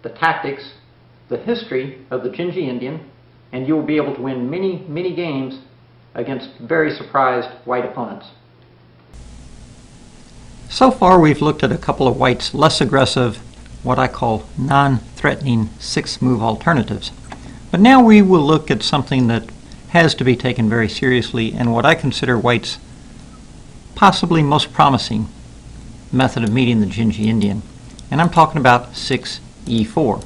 the tactics, the history of the Dzindzi Indian, and you will be able to win many games against very surprised white opponents. So far we've looked at a couple of white's less aggressive, what I call non-threatening 6-move alternatives. But now we will look at something that has to be taken very seriously and what I consider white's possibly most promising method of meeting the Dzindzi Indian. And I'm talking about 6e4.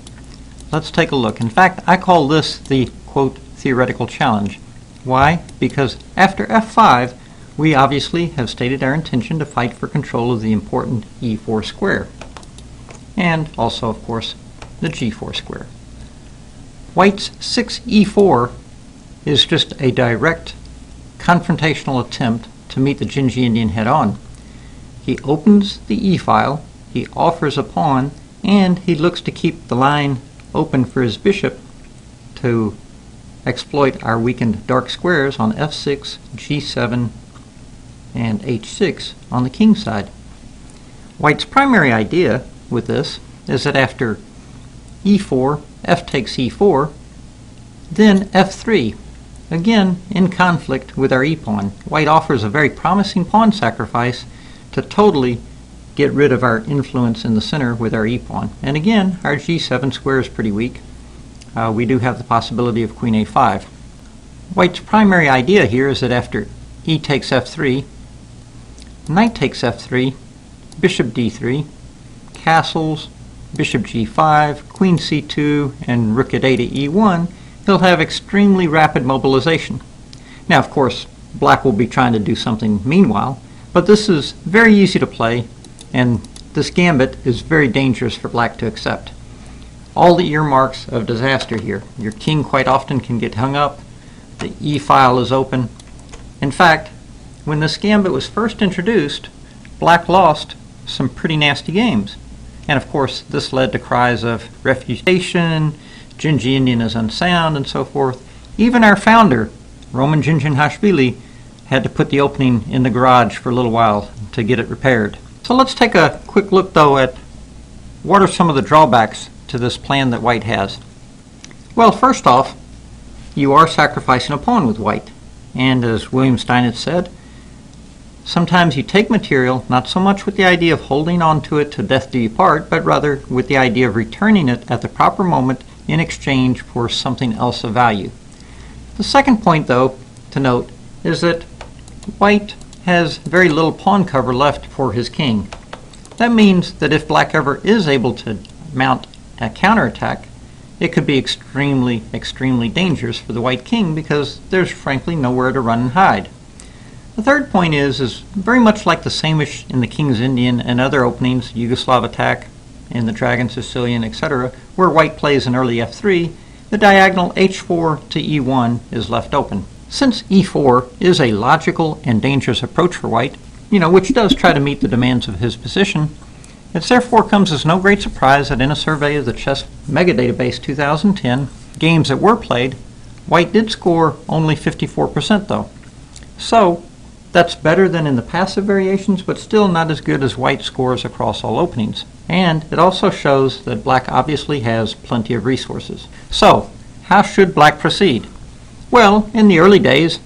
Let's take a look. In fact, I call this the, quote, theoretical challenge. Why? Because after f5, we obviously have stated our intention to fight for control of the important e4 square, and also, of course, the g4 square. White's 6e4 is just a direct confrontational attempt to meet the Dzindzi Indian head-on. He opens the e-file, he offers a pawn, and he looks to keep the line open for his bishop to exploit our weakened dark squares on f6, g7, and h6 on the king side. White's primary idea with this is that after e4, f takes e4, then f3, again in conflict with our e-pawn. White offers a very promising pawn sacrifice to totally get rid of our influence in the center with our e-pawn. And again, our g7 square is pretty weak. We do have the possibility of queen a5. White's primary idea here is that after e takes f3, knight takes f3, bishop d3, castles, bishop g5, queen c2, and rook at a to e1, he'll have extremely rapid mobilization. Now, of course, black will be trying to do something meanwhile, but this is very easy to play, and this gambit is very dangerous for black to accept. All the earmarks of disaster here. Your king quite often can get hung up, the e-file is open. In fact, when this gambit was first introduced, black lost some pretty nasty games. And of course, this led to cries of refutation, Dzindzi Indian is unsound, and so forth. Even our founder, Roman Dzindzi had to put the opening in the garage for a little while to get it repaired. So let's take a quick look, though, at what are some of the drawbacks to this plan that white has. Well, first off, you are sacrificing a pawn with white. And as William Steinitz said, sometimes you take material not so much with the idea of holding on to it to death do you part, but rather with the idea of returning it at the proper moment in exchange for something else of value. The second point, though, to note is that white has very little pawn cover left for his king. That means that if black ever is able to mount a counterattack, it could be extremely dangerous for the white king because there's frankly nowhere to run and hide. The third point is very much like the same-ish in the King's Indian and other openings, Yugoslav attack, in the Dragon Sicilian, etc., where white plays an early f3, the diagonal h4 to e1 is left open. Since e4 is a logical and dangerous approach for white, which does try to meet the demands of his position, it therefore comes as no great surprise that in a survey of the Chess Mega Database 2010, games that were played, white did score only 54% though. So, that's better than in the passive variations, but still not as good as white scores across all openings. And it also shows that black obviously has plenty of resources. So, how should black proceed? Well, in the early days,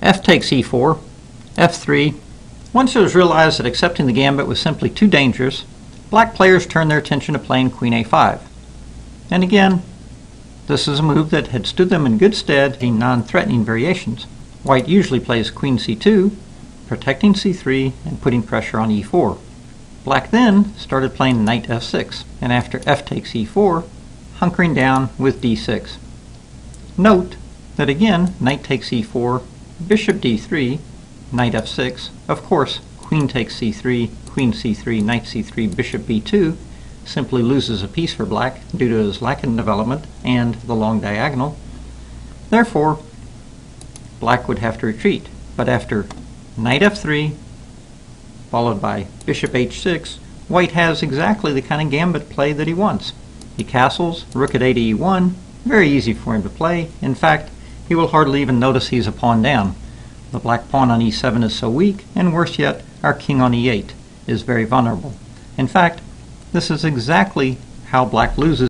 f takes e4, f3. Once it was realized that accepting the gambit was simply too dangerous, black players turned their attention to playing queen a5. And again, this is a move that had stood them in good stead in non-threatening variations. White usually plays queen c2, protecting c3 and putting pressure on e4. Black then started playing knight f6, and after f takes e4, hunkering down with d6. Note that again, knight takes e4, bishop d3, knight f6, of course, queen takes c3, queen c3, knight c3, bishop b2, simply loses a piece for black due to his lack in development and the long diagonal. Therefore, black would have to retreat. But after knight f3, followed by bishop h6, white has exactly the kind of gambit play that he wants. He castles, rook at a to e1, very easy for him to play. In fact, he will hardly even notice he's a pawn down. The black pawn on e7 is so weak, and worse yet, our king on e8 is very vulnerable. In fact, this is exactly how black loses